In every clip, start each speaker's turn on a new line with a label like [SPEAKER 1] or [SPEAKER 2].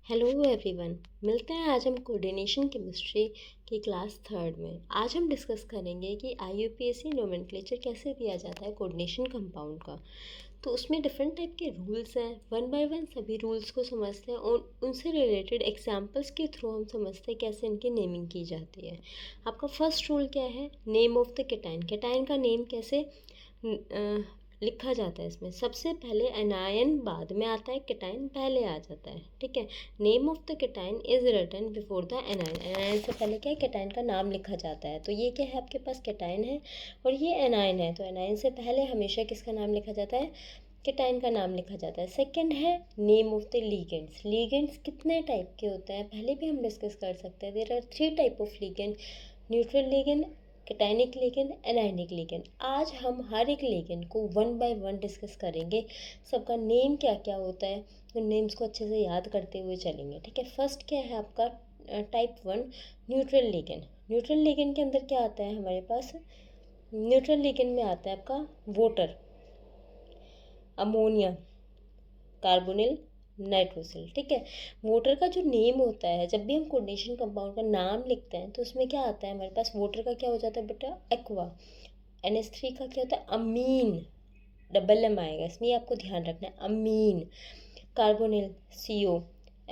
[SPEAKER 1] Hello everyone. मिलते हैं आज हम कोऑर्डिनेशन केमिस्ट्री की क्लास थर्ड में। आज हम डिस्कस करेंगे कि IUPAC नोमेनक्लेचर कैसे दिया जाता है कोऑर्डिनेशन कंपाउंड का। तो उसमें डिफरेंट टाइप के रूल्स हैं। वन बाय वन सभी रूल्स को समझते हैं और उनसे रिलेटेड एग्जांपल्स के थ्रू हम समझते हैं कैसे इनकी नेमिंग की जाती है। आपका फर्स्ट रूल क्या है? Name of the cation. Cation का नेम कैसे लिखा जाता है? इसमें सबसे पहले एनायन बाद में आता है, केटाइन पहले आ जाता है। ठीक है। Name of the cation is written before the anion. Anion से पहले क्या है? केटाइन का नाम लिखा जाता है। तो ये क्या है? आपके पास केटाइन है और ये एनायन है, तो एनायन से पहले हमेशा किसका नाम लिखा जाता है? केटाइन का नाम लिखा जाता है। सेकंड है name of the ligands. Ligands कितने टाइप के होते हैं पहले भी हम डिस्कस कर सकते हैं। There are 3 type of ligand: neutral ligand, cationic ligand, anionic ligand. आज हम हर एक लिगेंड को वन बाय वन डिस्कस करेंगे। सबका नेम क्या क्या होता है, उन नेम्स को अच्छे से याद करते हुए चलेंगे। ठीक है। फर्स्ट क्या है आपका? Type 1 neutral ligand. Neutral ligand के अंदर क्या आता है हमारे पास? न्यूट्रल लिगेंड में आता है आपका वाटर, अमोनिया, कार्बोनिल, नाइट्रोसिल। ठीक है। वाटर का जो नेम होता है, जब भी हम कोऑर्डिनेशन कंपाउंड का नाम लिखते हैं तो उसमें क्या आता है हमारे पास? वाटर का क्या हो जाता है बेटा? एक्वा। NH3 का क्या होता है? अमीन, डबल एम आएगा इसमें, आपको ध्यान रखना है, amine. Carbonyl, CO,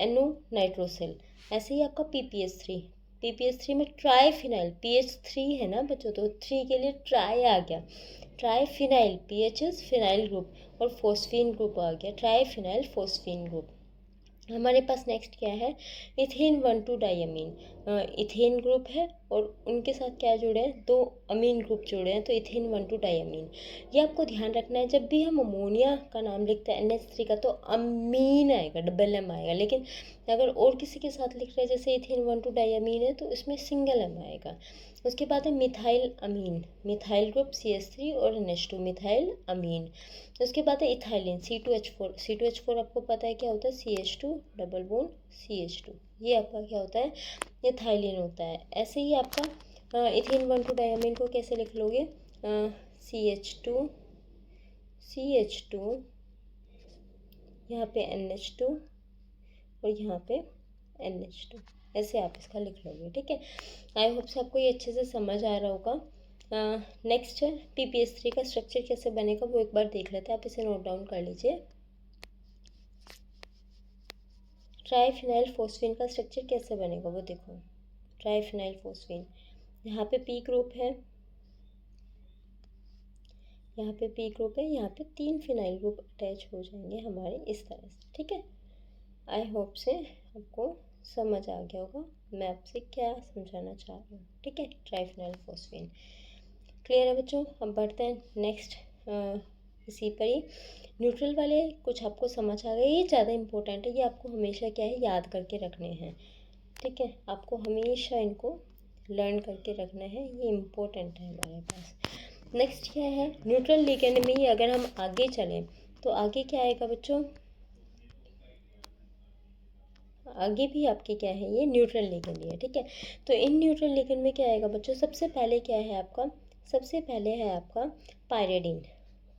[SPEAKER 1] NO, nitrosyl. ऐसे ही आपका PPH3। PPH3 में ट्राईफिनाइल, PH3 है ना बच्चों, तो 3 के लिए ट्राई आ गया, ट्राईफिनाइल। PHs फिनाइल ग्रुप और फोस्फीन ग्रुप आ गया, ट्राईफिनाइल फोस्फीन ग्रुप। हमारे पास नेक्स्ट क्या है? इथेन 1,2 डाइअमीन। इथेन ग्रुप है और उनके साथ क्या जुड़े हैं? 2 अमीन ग्रुप जुड़े हैं, तो इथेन 1,2 डाइअमीन। ये आपको ध्यान रखना है, जब भी हम अमोनिया का नाम लिखते हैं NH3 का, तो अमीन आएगा, डबल एम आएगा। लेकिन अगर और किसी के साथ लिख रहे हैं जैसे इथेन 1,2 डाइअमीन है, तो इसमें सिंगल एम आएगा। उसके बाद है मिथाइल अमीन, मिथाइल ग्रुप CH3 और NH2, मिथाइल अमीन। उसके बाद है इथाइलिन, C2H4। C2H4 आपको पता है क्या होता है? CH2 double bond CH2। ये आपका क्या होता है? इथाइलिन होता है। ऐसे ही आपका इथेन 1,2 डाइअमीन को कैसे लिख लोगे? CH2, CH2, यहाँ पे NH2 और यहाँ पे NH2, ऐसे आप इसका लिख लोगे। ठीक है। आई होप से आपको ये अच्छे से समझ आ रहा होगा। नेक्स्ट है PPH3 का स्ट्रक्चर कैसे बनेगा, वो एक बार देख लेते हैं। आप इसे नोट डाउन कर लीजिए। ट्राईफिनाइल फोस्फीन का स्ट्रक्चर कैसे बनेगा वो देखो। ट्राईफिनाइल फोस्फीन, यहाँ पे P ग्रुप है, यहाँ पे P ग्रुप है, यहाँ पे 3 फिनाइल ग्रुप अटैच हो जाएंगे हमारे इस तरह से। ठीक है। आई होप से आपको समझ आ गया होगा मैं आपसे क्या समझाना चाह रही हूँ। ठीक है। ट्राईफिनाइल फोस्फीन क्लियर है बच्चों। अब बढ़ते हैं नेक्स्ट इसी पर ही। न्यूट्रल वाले कुछ आपको समझ आ गए, ये ज़्यादा इंपॉर्टेंट है, ये आपको हमेशा क्या है? याद करके रखने हैं। ठीक है। आपको हमेशा इनको लर्न करके रखना है, ये इम्पोर्टेंट है हमारे पास। नेक्स्ट क्या है? न्यूट्रल लिगेंड में ही अगर हम आगे चलें तो आगे क्या आएगा बच्चों? आगे भी आपके क्या है? ये न्यूट्रल लिगेंड है। ठीक है। तो इन न्यूट्रल लिगेंड में क्या आएगा बच्चों? सबसे पहले क्या है आपका? सबसे पहले है आपका पायरिडीन,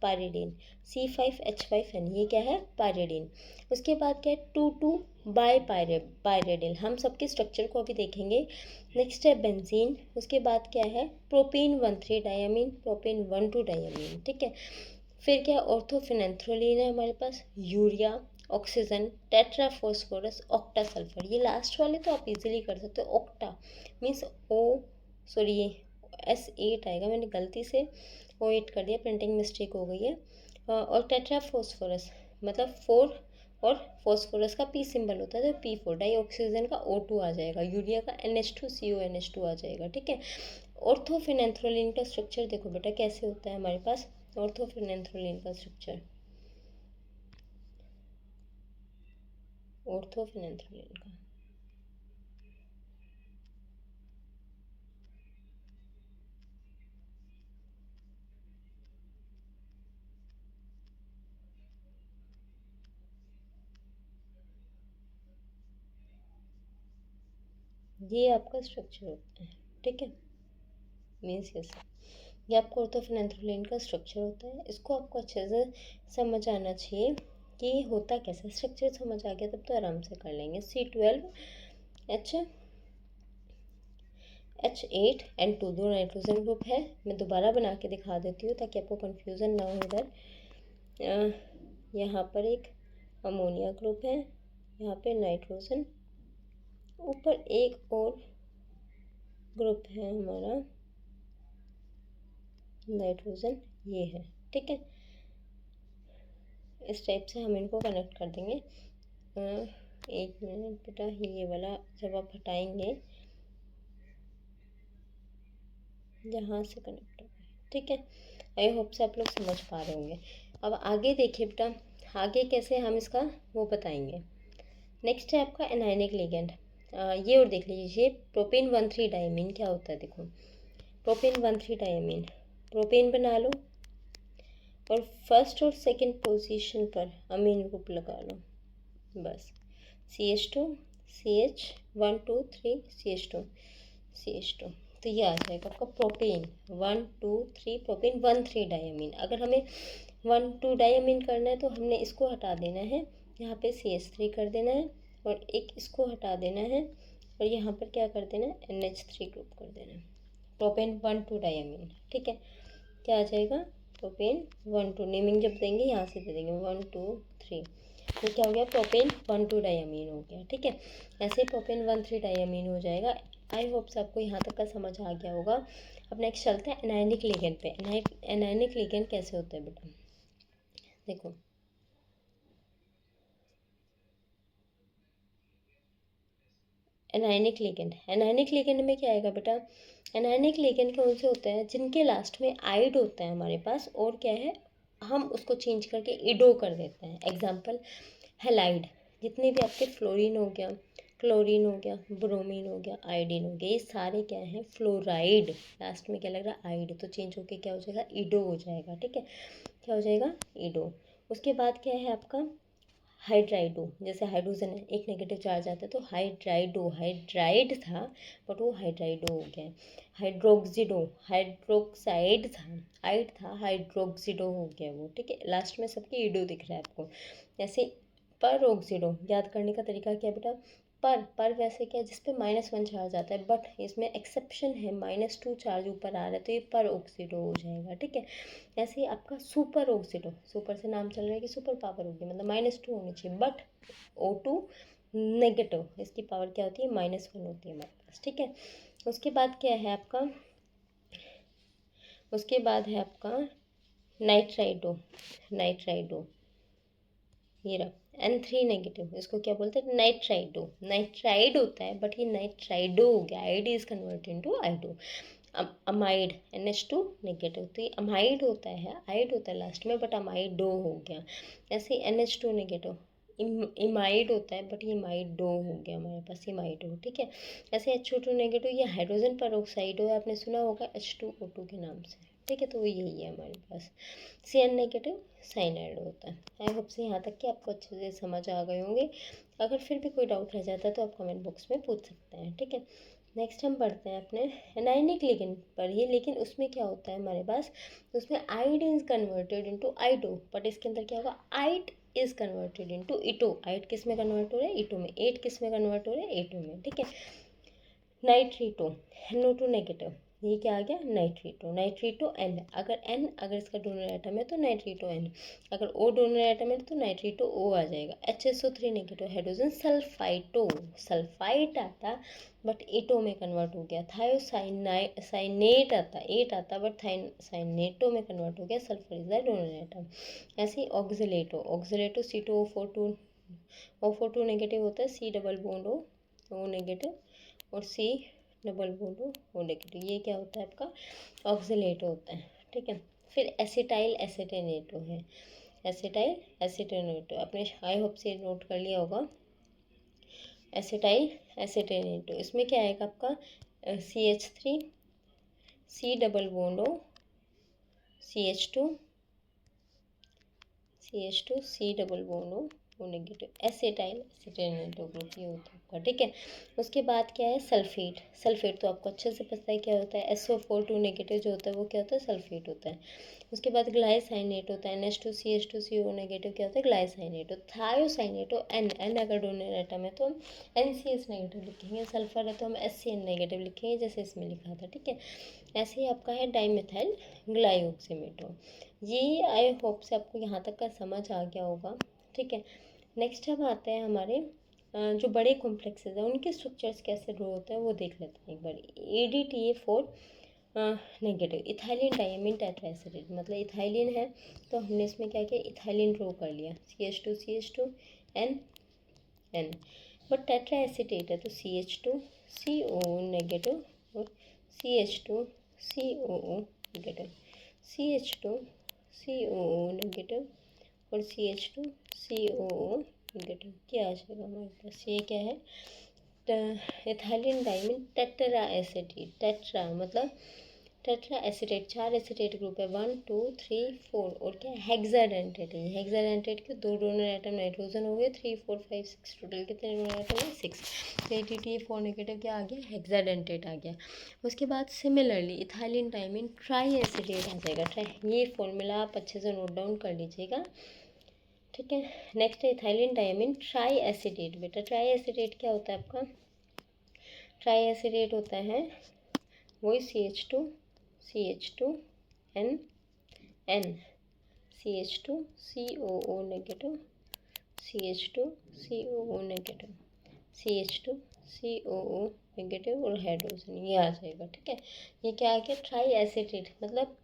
[SPEAKER 1] पायरिडीन C5H5N, ये क्या है? पायरिडीन। उसके बाद क्या है? 2,2 बाई पायरिडिल। हम सबके स्ट्रक्चर को अभी देखेंगे। नेक्स्ट है बेंजीन। उसके बाद क्या है? Propane 1,3 diamine, propane 1,2 diamine. ठीक है। फिर क्या? ऑर्थोफिनेंथ्रोलीन है हमारे पास, urea, oxygen, tetra phosphorus, octa sulphur. ये लास्ट वाले तो आप इजीली कर सकते हो। ऑक्टा मीन्स सॉरी ये S8 आएगा, मैंने गलती से O8 कर दिया, प्रिंटिंग मिस्टेक हो गई है। और टेट्रा फॉस्फोरस मतलब 4, और फॉस्फोरस का P सिंबल होता है तो P4। डाई ऑक्सीजन का O2 आ जाएगा, यूरिया का NH2CONH2 आ जाएगा। ठीक है। ऑर्थोफिनेंथ्रोलिन का स्ट्रक्चर देखो बेटा कैसे होता है हमारे पास। ऑर्थोफिनेंथ्रोलिन का स्ट्रक्चर, ऑर्थोफिनेंथ्रोलिन का ये आपका स्ट्रक्चर होता है। ठीक है। मीन्स ये आपको ऑर्थोफिनेंथ्रोलिन का स्ट्रक्चर होता है। इसको आपको अच्छे से समझ आना चाहिए कि ये होता कैसे, स्ट्रक्चर समझ आ गया तब तो आराम से कर लेंगे। C12 H8 N2 दो नाइट्रोजन ग्रुप है। मैं दोबारा बना के दिखा देती हूँ ताकि आपको कन्फ्यूज़न ना हो। इधर यहाँ पर एक अमोनिया ग्रुप है, यहाँ पे नाइट्रोजन, ऊपर एक और ग्रुप है हमारा नाइट्रोजन, ये है, ठीक है। इस टाइप से हम इनको कनेक्ट कर देंगे। एक मिनट बेटा, ये वाला जब आप हटाएंगे यहाँ से कनेक्ट हो गए, ठीक है। आई होप से आप लोग समझ पा रहे होंगे। अब आगे देखिए बेटा, आगे कैसे हम इसका वो बताएंगे। नेक्स्ट है आपका एनायनिक लिगेंड। ये और देख लीजिए, प्रोपेन 1,3 डायमीन क्या होता है। देखो प्रोपेन 1,3 डायमीन, प्रोपेन बना लो और फर्स्ट और सेकंड पोजीशन पर अमीन ग्रुप लगा लो, बस। CH2 CH 1 2 3 CH2 तो ये आ जाएगा आपका प्रोपेन 1 2 3 प्रोपेन 1,3 डायमीन। अगर हमें 1 2 डायमीन करना है तो हमने इसको हटा देना है, यहाँ पे CH3 कर देना है और एक इसको हटा देना है और यहाँ पर क्या कर देना है, NH3 ग्रुप कर देना है। प्रोपेन 1 2 डायमीन, ठीक है। क्या आ जाएगा, प्रोपेन 1 2, नेमिंग जब देंगे यहाँ से दे देंगे 1 2 3, तो क्या हो गया, प्रोपेन 1 2 डायमीन हो गया, ठीक है। ऐसे प्रोपेन 1 3 डायमीन हो जाएगा। आई होप से आपको यहाँ तक का समझ आ गया होगा। अब नेक्स्ट चलते हैं एनायनिक लिगेंड पे। एनायनिक लिगेंड कैसे होता है बेटा, देखो एनायनिक लिगेंड में क्या आएगा बेटा, एनायनिक लिगेंड कौन से होते हैं, जिनके लास्ट में आइड होता है हमारे पास, और क्या है, हम उसको चेंज करके इडो कर देते हैं। एग्जाम्पल हेलाइड, जितने भी आपके फ्लोरीन हो गया, क्लोरीन हो गया, ब्रोमीन हो गया, आयोडीन हो गया, ये सारे क्या हैं, फ्लोराइड। लास्ट में क्या लग रहा है, आइड, तो चेंज होके क्या हो जाएगा, ईडो हो जाएगा, ठीक है। क्या हो जाएगा, ईडो। उसके बाद क्या है आपका हाइड्राइडो, जैसे हाइड्रोजन है, एक नेगेटिव चार्ज आता है तो हाइड्राइडो, हाइड्राइड था बट वो हाइड्राइडो हो गया। हाइड्रोक्सिडो, हाइड्रोक्साइड था, आइड था, हाइड्रोक्सिडो हो गया वो, ठीक है। लास्ट में सबके ईडो दिख रहा है आपको। ऐसे पर ऑक्सीडो, याद करने का तरीका क्या है बेटा, पर वैसे क्या है, जिस पे -1 चार्ज आता है, बट इसमें एक्सेप्शन है, -2 चार्ज ऊपर आ रहा है तो ये पर ऑक्सीडो हो जाएगा, ठीक है। ऐसे ही आपका सुपर ऑक्सीडो, सुपर से नाम चल रहा है कि सुपर पावर होगी, मतलब -2 होनी चाहिए, बट O2 नेगेटिव, इसकी पावर क्या होती है, -1 होती है हमारे पास, ठीक है। उसके बाद क्या है आपका, उसके बाद है आपका नाइट्राइडो, नाइट्राइडो ये रहा N3 नेगेटिव, इसको क्या बोलते हैं, नाइट्राइडो, नाइट्राइड होता है बट ये नाइट्राइडो हो गया, ide is converted into ido. Amide NH2 negative, तो ये अमाइड होता है, आइड होता है लास्ट में, बट अमाइडो हो गया। ऐसे NH2 नेगेटिव, इमाइड होता है बट ये इमाइडो हो गया हमारे पास, इमाइडो, ठीक है। ऐसे HO2 नेगेटिव, ये हाइड्रोजन पर ऑक्साइड हो, आपने सुना होगा H2O2 के नाम से, ठीक है। तो वो यही है हमारे पास। Cn नेगेटिव साइनाइड होता है। आई होप से यहाँ तक कि आपको अच्छे से समझ आ गए होंगे। अगर फिर भी कोई डाउट रह जाता है तो आप कमेंट बॉक्स में पूछ सकते हैं, ठीक है। नेक्स्ट हम बढ़ते हैं अपने एनायनिक लिगेंड पर ही, लेकिन उसमें क्या होता है हमारे पास, उसमें ide is converted into ido, but इसके अंदर क्या होगा, आइड इज कन्वर्टेड इनटू ईटो। आइड किस में कन्वर्ट हो रहा है, ईटो में। एट किस में कन्वर्ट हो रहा है, एटो में, ठीक है। नाइट्रीटो, NO2 नेगेटिव, ये क्या आ गया, नाइट्रीटो, नाइट्रीटो N, अगर इसका डोनर एटम है तो नाइट्रीटो N, अगर O डोनर एटम है तो नाइट्रीटो O आ जाएगा। HSO3 नेगेटिव हाइड्रोजन सल्फाइटो, सल्फाइट आता बट एटो में कन्वर्ट हो गया। थायोसाइनेट आता, एट आता बट थायोसाइनेटो में कन्वर्ट हो गया, sulphur is the donor atom. ऐसे ही ऑक्सिलेटो, ऑक्सिलेटो C2O42, O42 नेगेटिव होता है, C double bond O negative और C double bond O negative, ये क्या होता है आपका, ऑक्सिलेटो होता है, ठीक है। फिर एसिटाइल एसिटेनेटो है, एसिटाइल एसिटेनेटो, आपने आई होप से नोट कर लिया होगा। एसिटाइल एसिटेनेटो, इसमें क्या आएगा आपका CH3, C double bond O, CH2, C double bond O, O negative, acetyl acetate group ये होता है आपका, ठीक है। उसके बाद क्या है, सल्फेट। सल्फेट तो आपको अच्छे से पता है क्या होता है, SO4 2 नेगेटिव जो होता है वो क्या होता है, सल्फेट होता है। उसके बाद ग्लाइसाइनेट होता है, NH2CH2CO नेगेटिव क्या होता है, ग्लाइसाइनेट। थायोसाइनेट हो N अगर डोनर एटम है तो हम NCS नेगेटिव लिखेंगे, सल्फर है तो हम SCN नेगेटिव लिखेंगे, जैसे इसमें लिखा था, ठीक है। ऐसे ही आपका है डाइमेथाइल ग्लाइऑक्सीमेटो। ये आई होप से आपको यहाँ तक का समझ आ गया होगा, ठीक है। नेक्स्ट हम आते हैं हमारे जो बड़े कॉम्प्लेक्सेस हैं उनके स्ट्रक्चर्स कैसे ड्रॉ होते हैं वो देख लेते हैं एक बार। ADTA4 नेगेटिव, इथाइलिन डायमीन टेट्राएसिडेट, मतलब इथाइलिन है तो हमने इसमें क्या किया, इथाइलिन ड्रॉ कर लिया, CH2 N N। But tetra acetate है तो CH2COO नेगेटिव और CH2COO नेगेटिव, CH2COO नेगेटिव और CH2COO नेगेटिव। क्या आ जाएगा हमारे पास, ये क्या है, ethylene diamine tetra acetate. Tetra मतलब टेट्रा एसिटेट, 4 एसिटेट ग्रुप है, 1 2 3 4। और क्या हेक्साडेंटेट है, हेक्साडेंटेट के 2 डोनर एटम नाइट्रोजन हो गए, 3 4 5 6 टोटल कितने डोनर एटम है, 6। ATTA4 नेगेटिव क्या आ गया, हेक्साडेंटेट आ गया। उसके बाद similarly ethylene diamine tri acetate आ जाएगा। ये फॉर्मूला आप अच्छे से नोट डाउन कर लीजिएगा, ठीक है। नेक्स्ट है इथाइलिन डायमीन ट्राई एसिडेट। बेटा ट्राई एसिडेट क्या होता है आपका, ट्राई एसिडेट होता है वही CH2 N N, CH2COO negative, CH2COO negative, CH2COO negative और हाइड्रोजन, ये आ जाएगा, ठीक है। ये क्या आ गया, ट्राई एसिडेट मतलब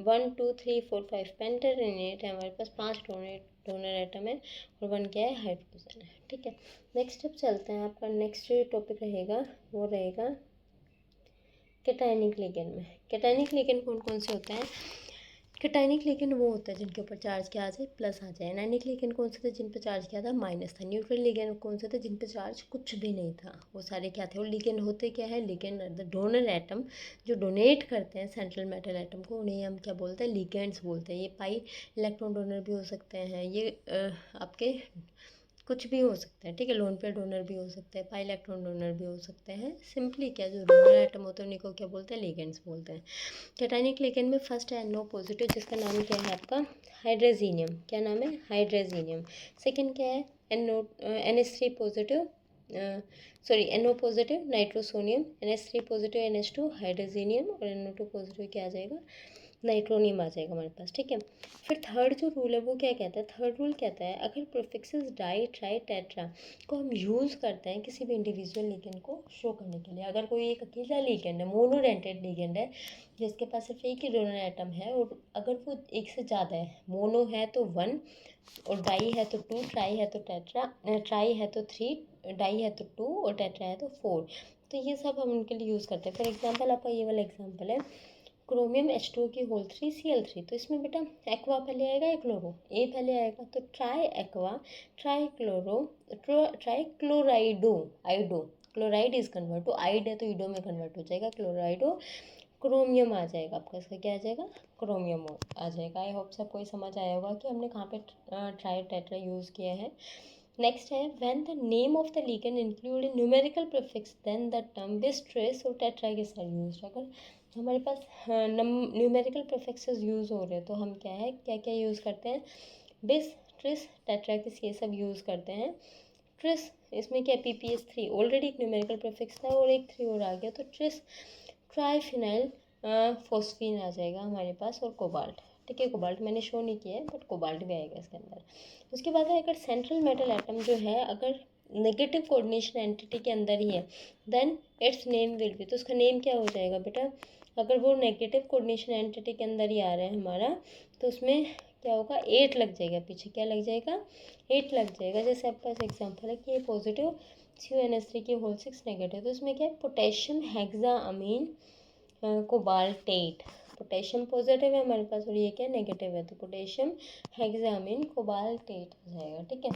[SPEAKER 1] 1 2 3 4 5 पेंटारेनेट है हमारे पास, 5 डोनर एटम है और 1 क्या है, हाइड्रोजन है, ठीक है। नेक्स्ट अब चलते हैं, आपका नेक्स्ट जो टॉपिक रहेगा वो रहेगा कैटायनिक लिगेंड में। कैटायनिक लिगेंड कौन कौन से होते हैं, कैटायनिक लिगेंड वो होता है जिनके ऊपर चार्ज क्या आ जाए, प्लस आ जाए। एनायनिक लिगेंड कौन से थे, जिन पर चार्ज क्या था, माइनस था। न्यूट्रल लिगेंड कौन से थे, जिन पर चार्ज कुछ भी नहीं था, वो सारे क्या थे। और लिगेंड होते क्या है, लिगेंड द डोनर एटम जो डोनेट करते हैं सेंट्रल मेटल एटम को, उन्हें हम क्या बोलते हैं, लिगेंड्स बोलते हैं। ये पाई इलेक्ट्रॉन डोनर भी हो सकते हैं, ये आपके कुछ भी हो सकते हैं, ठीक है। लोन पेयर डोनर भी हो सकते हैं, पाई इलेक्ट्रॉन डोनर भी हो सकते हैं। सिंपली क्या, जो डोनर एटम होते हैं उन्हीं को क्या बोलते हैं, लिगेंड्स बोलते हैं। कैटायनिक लिगेंड में फर्स्ट है NO पॉजिटिव, जिसका नाम क्या है आपका, हाइड्रोजीनियम। क्या नाम है, हाइड्रोजीनियम। सेकंड क्या है, NH3 positive, sorry NO positive nitrosonium, NH3 positive NH2 हाइड्रोजीनियम और NO2 पॉजिटिव क्या आ जाएगा, नाइट्रोनियम आ जाएगा हमारे पास, ठीक है। फिर थर्ड जो रूल है वो क्या कहता है, थर्ड रूल कहता है अगर प्रीफिक्सेस डाई ट्राई टेट्रा को हम यूज़ करते हैं किसी भी इंडिविजुअल लिगेंड को शो करने के लिए, अगर कोई एक अकेला लिगेंड है, मोनोडेंटेड लिगेंड है जिसके पास सिर्फ एक ही डोनर एटम है, और अगर वो एक से ज़्यादा है, मोनो है तो 1 और डाई है तो 2, ट्राई है तो टेट्रा, ट्राई है तो 3, डाई है तो 2 और टेट्रा है तो 4, तो ये सब हम उनके लिए यूज़ करते हैं। फॉर एग्जाम्पल आपका ये वाला एग्जाम्पल है क्रोमियम H2 की होल 3Cl3, तो इसमें बेटा एक्वा पहले आएगा या क्लोरो, ए पहले आएगा, तो tri aqua tri chloro tri chlorido ido, chloride is convert to ide है तो ईडो में कन्वर्ट हो जाएगा, क्लोराइडो क्रोमियम आ जाएगा आपका, इसका क्या आ जाएगा, क्रोमियम आ जाएगा। आई होप सबको ये समझ आया होगा कि हमने कहाँ पे ट्राई टेट्रा यूज़ किया है। नेक्स्ट है when the name of the ligand include in numerical prefix then the term bis tris और टेट्रागिस आर यूज्ड। अगर हमारे पास न्यूमेरिकल प्रीफिक्सेस यूज़ हो रहे हैं तो हम क्या है, क्या क्या यूज़ करते हैं, बिस ट्रिस टेट्रागिस ये सब यूज़ करते हैं। ट्रिस इसमें क्या, PPS3 ऑलरेडी एक न्यूमेरिकल प्रीफिक्स था और एक 3 और आ गया, तो ट्रिस ट्राइफिनाइल फॉस्फीन आ जाएगा हमारे पास, और कोबाल्ट, ठीक है। कोबाल्ट मैंने शो नहीं किया है बट कोबाल्ट भी आएगा इसके अंदर। उसके बाद है अगर सेंट्रल मेटल एटम जो है अगर नेगेटिव कोऑर्डिनेशन एंटिटी के अंदर ही है then its name will be, तो उसका नेम क्या हो जाएगा बेटा, अगर वो नेगेटिव कोऑर्डिनेशन एंटिटी के अंदर ही आ रहा है हमारा तो उसमें क्या होगा, 8 लग जाएगा पीछे, क्या लग जाएगा, 8 लग जाएगा। जैसे आपके पास एग्जाम्पल है कि ये पॉजिटिव CuNH3 की होल 6 नेगेटिव, तो इसमें क्या है, पोटेशियम हेक्सा अमीन कोबाल्टेट, पोटेशियम पॉजिटिव है हमारे पास और ये क्या नेगेटिव है, तो पोटेशियम हेक्सामीन कोबाल्टेट आ जाएगा, ठीक है।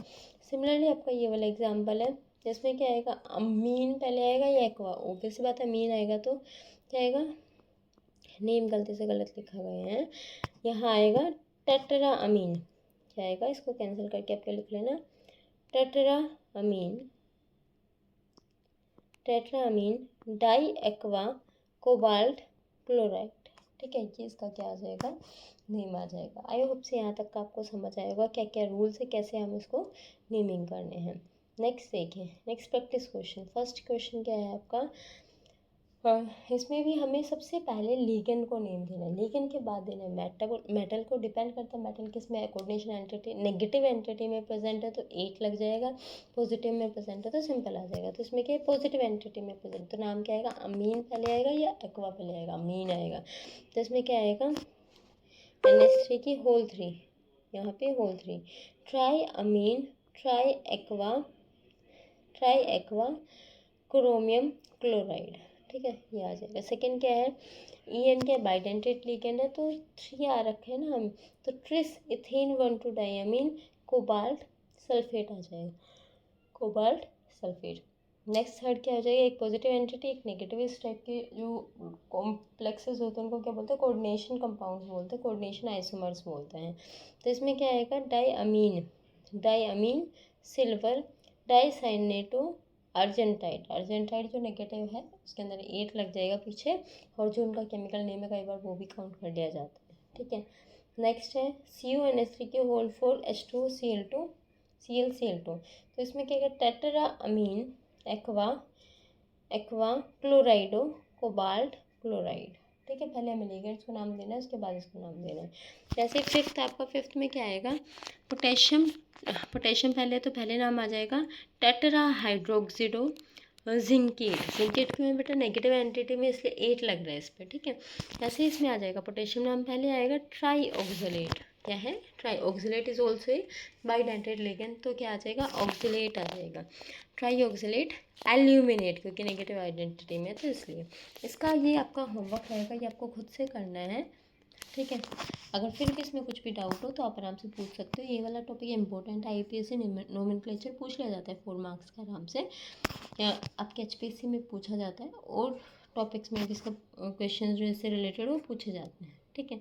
[SPEAKER 1] सिमिलरली आपका ये वाला एग्जांपल है जिसमें क्या आएगा, अमीन पहले आएगा या एक्वा, ऑब्वियस बात है अमीन आएगा तो क्या आएगा, नेम गलती से गलत लिखा गया है, यहाँ आएगा टेट्रा अमीन, क्या आएगा, इसको कैंसिल करके आपको लिख लेना टेट्राअमीन डाई एक्वा कोबाल्ट क्लोराइड। ठीक है, ये इसका क्या आ जाएगा, नेम आ जाएगा। आई होप से यहाँ तक का आपको समझ आएगा क्या क्या रूल्स है, कैसे हम इसको नेमिंग करने हैं। नेक्स्ट देखिए, next practice question. First question क्या है आपका, इसमें भी हमें सबसे पहले लिगेंड को नेम देना है, लिगेंड के बाद देना है मेटल को। डिपेंड करता है मेटल किस में है, कोऑर्डिनेशन एंटिटी नेगेटिव एंटिटी में प्रेजेंट है तो 8 लग जाएगा, पॉजिटिव में प्रेजेंट है तो सिंपल आ जाएगा। तो इसमें क्या है, पॉजिटिव एंटिटी में प्रेजेंट, तो नाम क्या आएगा, अमीन पहले आएगा या एक्वा पहले आएगा, अमीन आएगा। तो इसमें क्या आएगा, NH3 की होल 3, यहाँ पे होल 3, ट्राई अमीन ट्राई एक्वा क्रोमियम क्लोराइड। ठीक है, ये आ जाएगा। सेकंड क्या है, EN क्या बाइडेंटेट लिगेंड है तो 3 आ रखे हैं ना हम, तो ट्रिस इथेन 1,2 डाइअमीन कोबाल्ट सल्फेट आ जाएगा, कोबाल्ट सल्फेट। नेक्स्ट थर्ड क्या हो जाएगा, एक पॉजिटिव एंटिटी एक नेगेटिव। इस टाइप के जो कॉम्प्लेक्सेस होते हैं उनको क्या बोलते हैं, कोऑर्डिनेशन कंपाउंड्स बोलते हैं, कोऑर्डिनेशन आइसोमर्स बोलते हैं। तो इसमें क्या आएगा, डाइअमीन सिल्वर डाइसाइनेटो अर्जेंटाइड जो नेगेटिव है उसके अंदर 8 लग जाएगा पीछे, और जो उनका केमिकल नेम है कई बार वो भी काउंट कर लिया जाता है। ठीक है, नेक्स्ट है CuNH3 के होल 4 H2Cl2 तो इसमें क्या है, tetra amine aqua क्लोराइडो cobalt chloride. ठीक है, पहले हमें लिगेंड्स को नाम देना है, उसके बाद इसको नाम देना है। जैसे फिफ्थ में क्या आएगा, पोटेशियम पहले, तो पहले नाम आ जाएगा टेट्रा हाइड्रोक्सिडो जिंकेट क्यों है बेटा, नेगेटिव एंटिटी में इसलिए 8 लग रहा है इस पर। ठीक है, ऐसे इसमें आ जाएगा पोटेशियम नाम पहले आएगा ट्राईऑक्सलेट। क्या है, trioxalate is also a bidentate ligand, तो क्या आ जाएगा, ऑक्सलेट आ जाएगा, ट्राईऑक्सलेट एल्यूमिनेट, क्योंकि नेगेटिव आइडेंटिटी में तो इसलिए। इसका ये आपका होमवर्क रहेगा, ये आपको खुद से करना है। ठीक है, अगर फिर भी इसमें कुछ भी डाउट हो तो आप आराम से पूछ सकते हो। ये वाला टॉपिक इंपॉर्टेंट है, IUPAC नोमेनक्लेचर पूछ लिया जाता है 4 मार्क्स का आराम से, या आपके HPSC में पूछा जाता है, और टॉपिक्स में जिसका क्वेश्चन जो इससे रिलेटेड वो पूछे जाते हैं। ठीक है,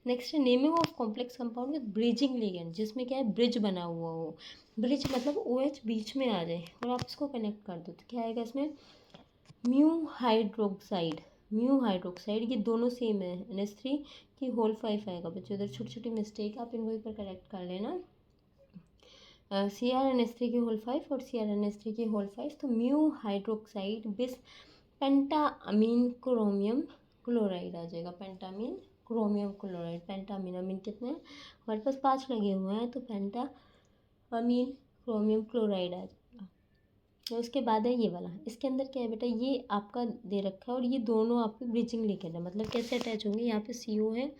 [SPEAKER 1] नेक्स्ट है naming of complex compound with bridging ligand, जिसमें क्या है, ब्रिज बना हुआ हो, ब्रिज मतलब OH बीच में आ जाए और आप इसको कनेक्ट कर दो, तो क्या आएगा इसमें, म्यू हाइड्रोक्साइड, ये दोनों सेम है, NH3 की होल 5 आएगा बच्चों, इधर छोटी छोटी मिस्टेक आप इनको एक बार करेक्ट कर लेना। CrNH3 की होल 5 और CrNH3 की होल 5, तो म्यू हाइड्रोक्साइड बिस पेंटाअमीन क्रोमियम क्लोराइड आ जाएगा, पेंटामीन क्रोमियम क्लोराइड। पेंटामीन अमीन कितने हैं हमारे पास, 5 लगे हुए हैं, तो पेंटाअमीन क्रोमियम क्लोराइड आ जाएगा। तो उसके बाद है ये वाला, इसके अंदर क्या है बेटा, ये आपका दे रखा है और ये दोनों आपके ब्रिजिंग लिगेंड है, मतलब कैसे अटैच होंगे, यहाँ पे CO है,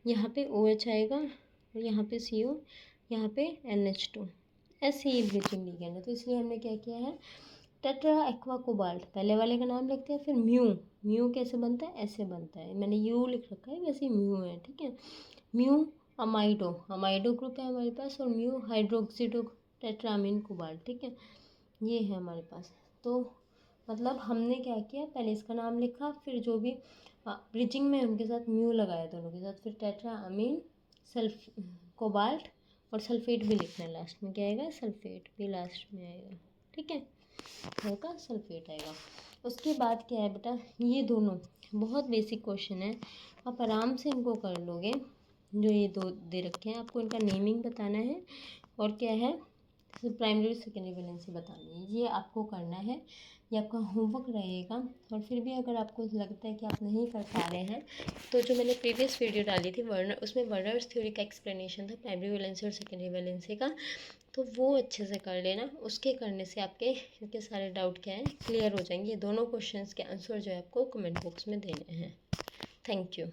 [SPEAKER 1] यहाँ पे OH आएगा, और यहाँ पे CO, यहाँ पे NH2, ऐसे ही ब्रिजिंग लिगेंड है। तो इसलिए हमने क्या किया है, टेट्रा एक्वा कोबाल्ट पहले वाले का नाम लिखते हैं, फिर म्यू कैसे बनता है, ऐसे बनता है, मैंने U लिख रखा है, वैसे म्यू है। ठीक है, म्यू अमाइडो ग्रुप है हमारे पास, और म्यू हाइड्रोक्सिडो टेट्रामीन कोबाल्ट। ठीक है, ये है हमारे पास। तो मतलब हमने क्या किया, पहले इसका नाम लिखा, फिर जो भी ब्रिजिंग में उनके साथ म्यू लगाया दोनों के साथ, फिर टेट्रा अमीन कोबाल्ट, और सल्फेट भी लिखना है लास्ट में, क्या आएगा, सल्फेट भी लास्ट में आएगा। ठीक है, होगा सल्फेट आएगा। उसके बाद क्या है बेटा, ये दोनों बहुत बेसिक क्वेश्चन है, आप आराम से इनको कर लोगे। जो ये दो दे रखे हैं, आपको इनका नेमिंग बताना है, और क्या है, प्राइमरी सेकेंडरी वैलेंसी बतानी है, ये आपको करना है, ये आपका होमवर्क रहेगा। और फिर भी अगर आपको लगता है कि आप नहीं कर पा रहे हैं, तो जो मैंने प्रीवियस वीडियो डाली थी उसमें वर्नर्स थ्योरी का एक्सप्लेनेशन था प्राइमरी वैलेंसी और सेकेंडरी वैलेंसी का, तो वो अच्छे से कर लेना। उसके करने से आपके इनके सारे डाउट क्या हैं, क्लियर हो जाएंगे। ये दोनों क्वेश्चंस के आंसर जो है आपको कमेंट बॉक्स में देने हैं। Thank you.